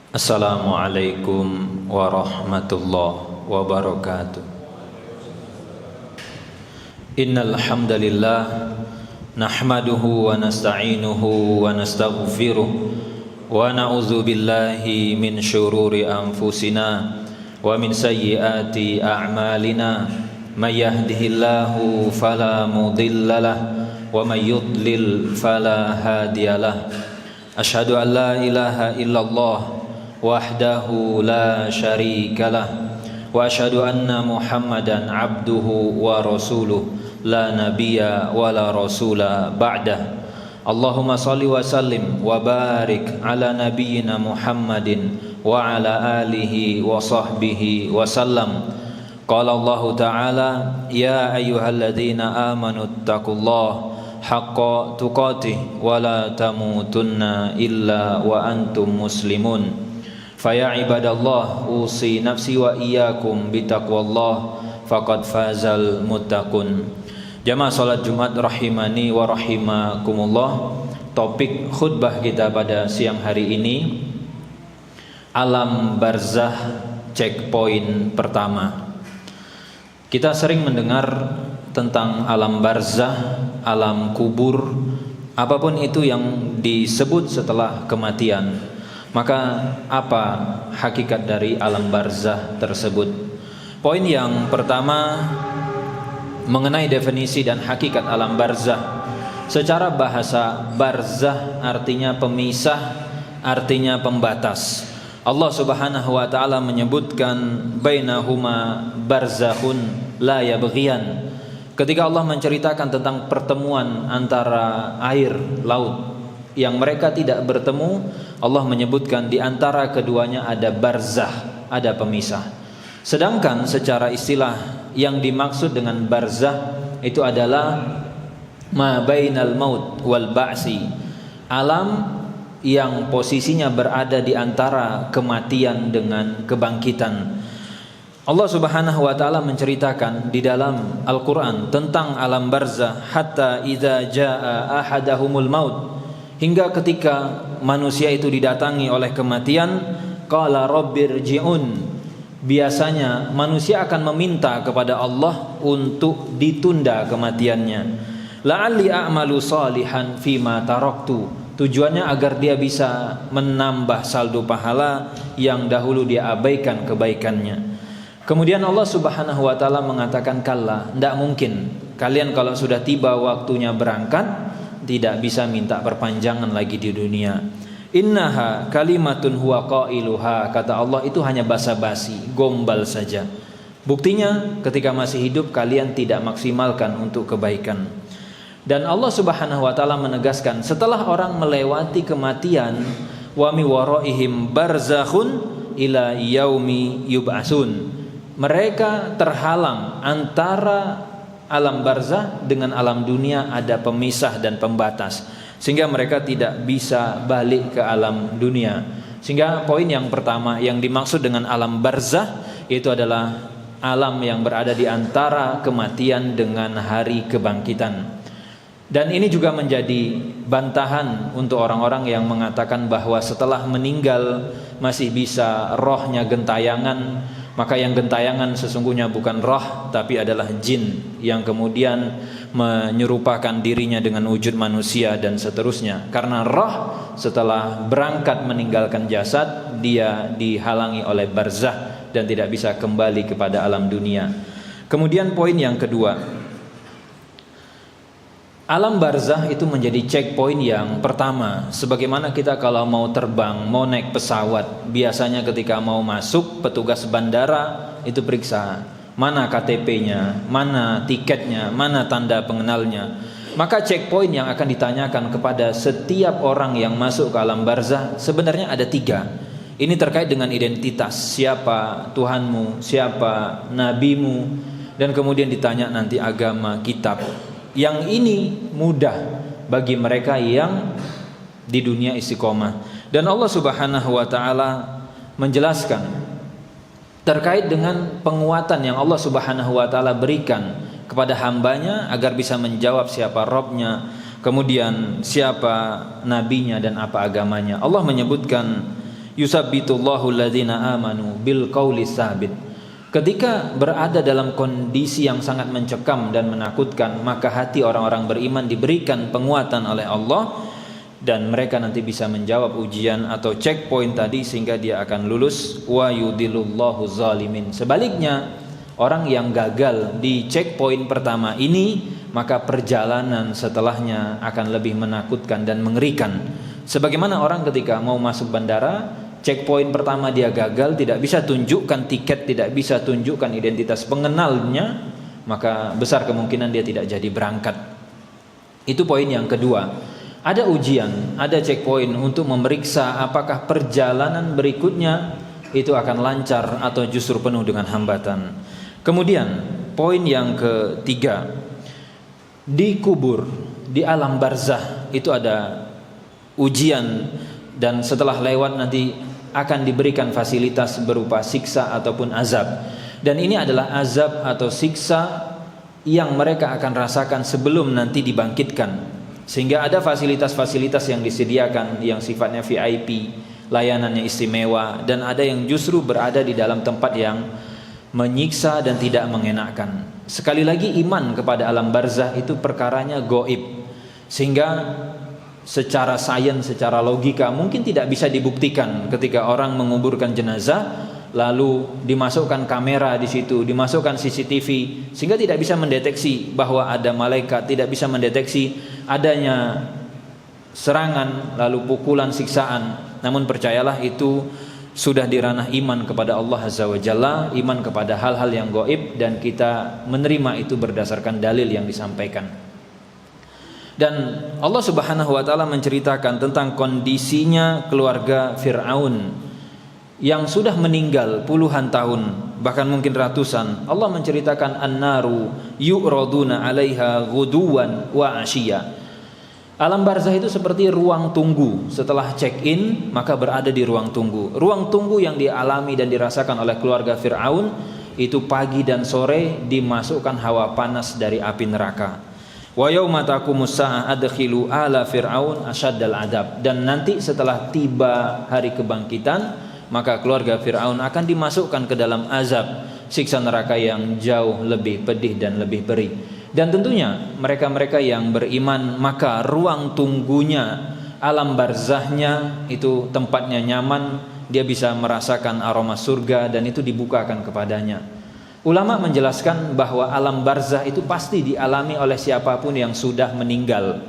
Assalamualaikum warahmatullahi wabarakatuh. Innal hamdalillah nahmaduhu wa nasta'inuhu wa nastaghfiruh wa na'udzu billahi min syururi anfusina wa min sayyiati a'malina may yahdihillahu fala mudhillalah wa may yudlil fala hadiyalah. Asyhadu an la ilaha illallah wahdahu la syarikalah wa asyhadu anna Muhammadan abduhu wa rasuluh la nabiyya wa la rasula ba'dah. Allahumma salli wa sallim wa barik ala nabiyyina Muhammadin wa ala alihi wa sahbihi wa sallam. Qala Allah ta'ala ya ayyuhalladzina amanu taqullaha haqqa tuqatih wa la tamutunna illa wa antum muslimun. Faya ibadallah usi nafsi wa iyyakum bitaqwallah faqad fazal muttaqun. Jamaah salat Jumat rahimani wa rahimakumullah. Topik khutbah kita pada siang hari ini, alam barzah, checkpoint pertama. Kita sering mendengar tentang alam barzah, alam kubur, apapun itu yang disebut setelah kematian. Maka apa hakikat dari alam barzah tersebut? Poin yang pertama mengenai definisi dan hakikat alam barzah. Secara bahasa, barzah artinya pemisah, artinya pembatas. Allah Subhanahu wa taala menyebutkan bainahuma barzakhun la yabghiyan. Ketika Allah menceritakan tentang pertemuan antara air laut yang mereka tidak bertemu, Allah menyebutkan di antara keduanya ada barzah, ada pemisah. Sedangkan secara istilah yang dimaksud dengan barzah itu adalah ma bainal maut wal ba'si, alam yang posisinya berada di antara kematian dengan kebangkitan. Allah Subhanahu wa taala menceritakan di dalam Al-Qur'an tentang alam barzah, hatta idza jaa ahadahumul maut, hingga ketika manusia itu didatangi oleh kematian, qala rabbirji'un. Biasanya manusia akan meminta kepada Allah untuk ditunda kematiannya. La'alli a'malu salihan fima taraktu. Tujuannya agar dia bisa menambah saldo pahala yang dahulu dia abaikan kebaikannya. Kemudian Allah Subhanahu wa taala mengatakan, kalla, tidak mungkin. Kalian kalau sudah tiba waktunya berangkat, tidak bisa minta perpanjangan lagi di dunia. Innaha kalimatun huwa qailuha, kata Allah, itu hanya basa-basi, gombal saja. Buktinya ketika masih hidup kalian tidak maksimalkan untuk kebaikan. Dan Allah Subhanahu wa taala menegaskan, setelah orang melewati kematian, wa mi waraihim barzakhun ila yaumi yub'atsun. Mereka terhalang antara alam barzah dengan alam dunia, ada pemisah dan pembatas, sehingga mereka tidak bisa balik ke alam dunia. Sehingga poin yang pertama yang dimaksud dengan alam barzah itu adalah alam yang berada di antara kematian dengan hari kebangkitan. Dan ini juga menjadi bantahan untuk orang-orang yang mengatakan bahwa setelah meninggal masih bisa rohnya gentayangan. Maka yang gentayangan sesungguhnya bukan roh, tapi adalah jin yang kemudian menyerupakan dirinya dengan wujud manusia dan seterusnya. Karena roh setelah berangkat meninggalkan jasad, dia dihalangi oleh barzah dan tidak bisa kembali kepada alam dunia. Kemudian poin yang kedua, alam barzah itu menjadi checkpoint yang pertama. Sebagaimana kita kalau mau terbang, mau naik pesawat, biasanya ketika mau masuk, petugas bandara itu periksa mana KTP-nya, mana tiketnya, mana tanda pengenalnya. Maka checkpoint yang akan ditanyakan kepada setiap orang yang masuk ke alam barzah sebenarnya ada 3. Ini terkait dengan identitas, siapa Tuhanmu, siapa nabimu, dan kemudian ditanya nanti agama, kitab. Yang ini mudah bagi mereka yang di dunia istiqomah. Dan Allah Subhanahu wa taala menjelaskan terkait dengan penguatan yang Allah Subhanahu wa taala berikan kepada hambanya agar bisa menjawab siapa Rabbnya, kemudian siapa nabinya dan apa agamanya. Allah menyebutkan yusabbitullahu alladhina amanu bil qauli tsabit. Ketika berada dalam kondisi yang sangat mencekam dan menakutkan, maka hati orang-orang beriman diberikan penguatan oleh Allah dan mereka nanti bisa menjawab ujian atau checkpoint tadi sehingga dia akan lulus. Wa yudilullahu zalimin. Sebaliknya, orang yang gagal di checkpoint pertama ini, maka perjalanan setelahnya akan lebih menakutkan dan mengerikan. Sebagaimana orang ketika mau masuk bandara, checkpoint pertama dia gagal, tidak bisa tunjukkan tiket, tidak bisa tunjukkan identitas pengenalnya, maka besar kemungkinan dia tidak jadi berangkat. Itu poin yang kedua. Ada ujian, ada checkpoint untuk memeriksa apakah perjalanan berikutnya itu akan lancar atau justru penuh dengan hambatan. Kemudian poin yang ketiga, di kubur, di alam barzah itu ada ujian, dan setelah lewat nanti akan diberikan fasilitas berupa siksa ataupun azab. Dan ini adalah azab atau siksa yang mereka akan rasakan sebelum nanti dibangkitkan. Sehingga ada fasilitas-fasilitas yang disediakan yang sifatnya VIP, layanannya istimewa, dan ada yang justru berada di dalam tempat yang menyiksa dan tidak mengenakkan. Sekali lagi, iman kepada alam barzah itu perkaranya gaib, sehingga secara sains, secara logika mungkin tidak bisa dibuktikan. Ketika orang menguburkan jenazah lalu dimasukkan kamera di situ, dimasukkan CCTV, sehingga tidak bisa mendeteksi bahwa ada malaikat, tidak bisa mendeteksi adanya serangan lalu pukulan, siksaan. Namun percayalah, itu sudah di ranah iman kepada Allah Azza wa Jalla, iman kepada hal-hal yang gaib, dan kita menerima itu berdasarkan dalil yang disampaikan. Dan Allah Subhanahu wa taala menceritakan tentang kondisinya keluarga Fir'aun yang sudah meninggal puluhan tahun, bahkan mungkin ratusan. Allah menceritakan an-naru yu'raduna 'alaiha ghuduwan wa 'ashiyya. Alam barzah itu seperti ruang tunggu. Setelah check-in, maka berada di ruang tunggu. Ruang tunggu yang dialami dan dirasakan oleh keluarga Fir'aun itu pagi dan sore dimasukkan hawa panas dari api neraka. Wa yauma taqumus saa'ah adkhilu ala fir'aun asyaddal adab. Dan nanti setelah tiba hari kebangkitan, maka keluarga Fir'aun akan dimasukkan ke dalam azab, siksa neraka yang jauh lebih pedih dan lebih perih. Dan tentunya mereka-mereka yang beriman, maka ruang tunggunya, alam barzahnya itu tempatnya nyaman, dia bisa merasakan aroma surga dan itu dibukakan kepadanya. Ulama menjelaskan bahwa alam barzah itu pasti dialami oleh siapapun yang sudah meninggal.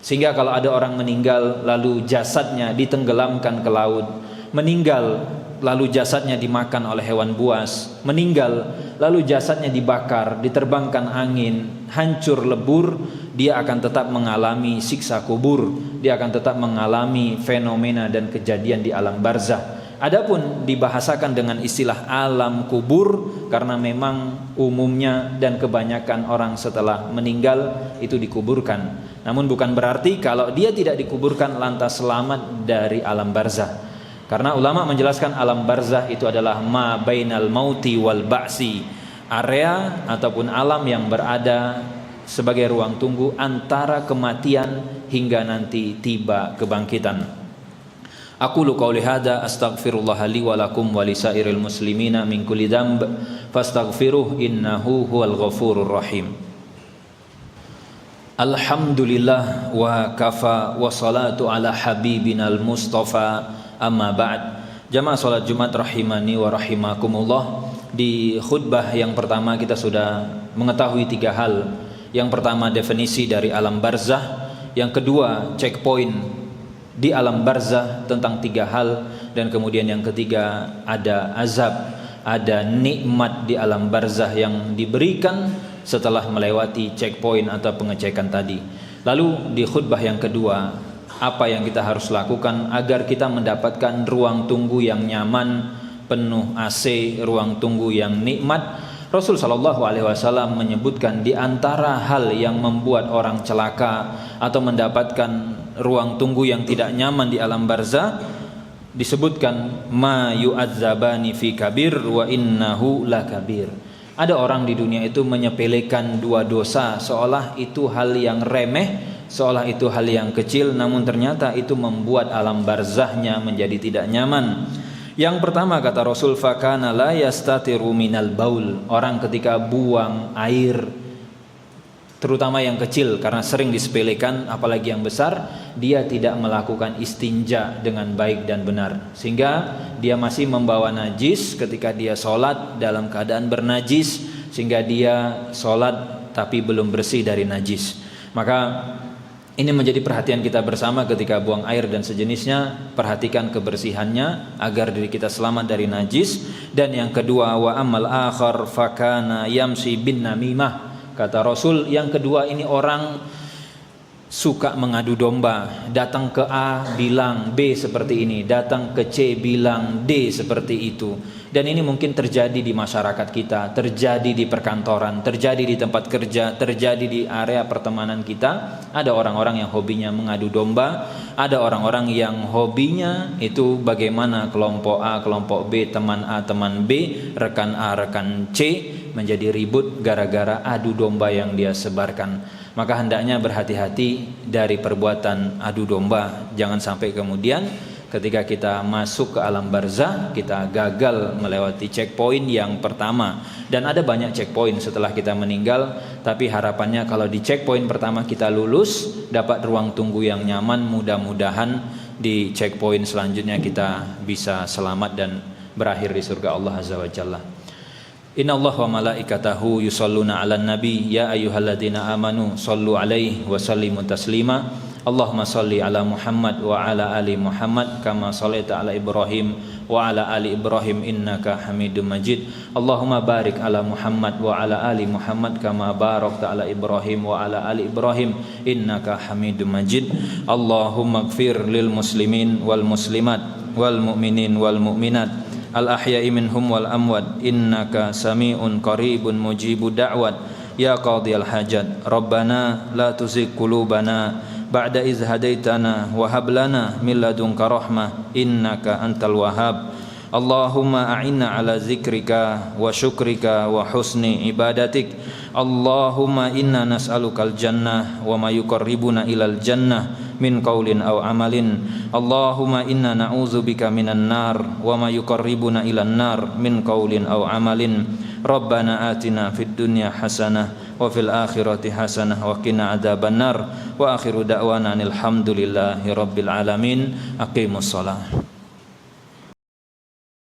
Sehingga kalau ada orang meninggal lalu jasadnya ditenggelamkan ke laut, meninggal lalu jasadnya dimakan oleh hewan buas, meninggal lalu jasadnya dibakar, diterbangkan angin, hancur lebur, dia akan tetap mengalami siksa kubur, dia akan tetap mengalami fenomena dan kejadian di alam barzah. Adapun dibahasakan dengan istilah alam kubur karena memang umumnya dan kebanyakan orang setelah meninggal itu dikuburkan. Namun bukan berarti kalau dia tidak dikuburkan lantas selamat dari alam barzah. Karena ulama menjelaskan alam barzah itu adalah ma bainal mauti wal ba'si, area ataupun alam yang berada sebagai ruang tunggu antara kematian hingga nanti tiba kebangkitan. Aqulu qouli hadza astaghfirullah li wa lakum wa lisairil muslimina min kulli dzamb fastaghfiruh innahu huwal ghafurur rahim. Alhamdulillah wa kafa wa salatu ala habibinal mustafa. Amma ba'd. Jamaah salat Jumat rahimani wa rahimakumullah. Di khutbah yang pertama kita sudah mengetahui 3 hal. Yang pertama definisi dari alam barzah, yang kedua checkpoint di alam barzah tentang 3 hal, dan kemudian yang ketiga ada azab, ada nikmat di alam barzah yang diberikan setelah melewati checkpoint atau pengecekan tadi. Lalu di khutbah yang kedua, apa yang kita harus lakukan agar kita mendapatkan ruang tunggu yang nyaman, penuh AC, ruang tunggu yang nikmat. Rasul sallallahu alaihi wasallam menyebutkan di antara hal yang membuat orang celaka atau mendapatkan ruang tunggu yang tidak nyaman di alam barzah, disebutkan ma yu'adzabani fi kabir wa innahu lakabir. Ada orang di dunia itu menyepelekan 2 dosa seolah itu hal yang remeh, seolah itu hal yang kecil, namun ternyata itu membuat alam barzahnya menjadi tidak nyaman. Yang pertama kata Rasul, fakana la yastatiru minal baul. Orang ketika buang air, terutama yang kecil karena sering disepelekan, apalagi yang besar, dia tidak melakukan istinja dengan baik dan benar, sehingga dia masih membawa najis ketika dia sholat dalam keadaan bernajis, sehingga dia sholat tapi belum bersih dari najis. Maka ini menjadi perhatian kita bersama ketika buang air dan sejenisnya, perhatikan kebersihannya agar diri kita selamat dari najis. Dan yang kedua, wa amal akhar fakana yamsi bin namimah. Kata Rasul, yang kedua ini orang suka mengadu domba. Datang ke A bilang B seperti ini, datang ke C bilang D seperti itu. Dan ini mungkin terjadi di masyarakat kita, terjadi di perkantoran, terjadi di tempat kerja, terjadi di area pertemanan kita. Ada orang-orang yang hobinya mengadu domba, ada orang-orang yang hobinya itu bagaimana kelompok A, kelompok B, teman A, teman B, rekan A, rekan C menjadi ribut gara-gara adu domba yang dia sebarkan. Maka hendaknya berhati-hati dari perbuatan adu domba. Jangan sampai kemudian ketika kita masuk ke alam barzah kita gagal melewati checkpoint yang pertama. Dan ada banyak checkpoint setelah kita meninggal, tapi harapannya kalau di checkpoint pertama kita lulus, dapat ruang tunggu yang nyaman, mudah-mudahan di checkpoint selanjutnya kita bisa selamat dan berakhir di surga Allah Azza wa Jalla. Inna Allah wa malaikatahu yusalluna ala nabi ya ayyuhalladzina amanu sallu alaihi wa sallimu taslima. Allahumma salli ala Muhammad wa ala ali Muhammad kama sallaita ala Ibrahim wa ala ali Ibrahim innaka Hamidum Majid. Allahumma barik ala Muhammad wa ala ali Muhammad kama barakta ala Ibrahim wa ala ali Ibrahim innaka Hamidum Majid. Allahumma ighfir lil muslimin wal muslimat wal mu'minin wal mu'minat al ahya'i minhum wal amwat innaka sami'un qaribun mujibud da'wat ya qadhiyal hajat. Rabbana la tuzigh qulubana ba'da iz hadaitana wa hab lana min ladunka rahmah innaka antal wahhab. Allahumma a'inna ala zikrika wa syukrika wa husni ibadatik. Allahumma inna nas'alukal jannah wa ma yuqarribuna ilal jannah min qaulin aw amalin. Allahumma inna na'udzubika minan nar wa ma yuqarribuna ilan nar min qaulin aw amalin. Rabbana atina fid dunya hasanah wa fil akhirati hasanah wa qina adzabannar. Wa akhiru da'wana alhamdulillahi rabbil alamin. Aqimus shalah.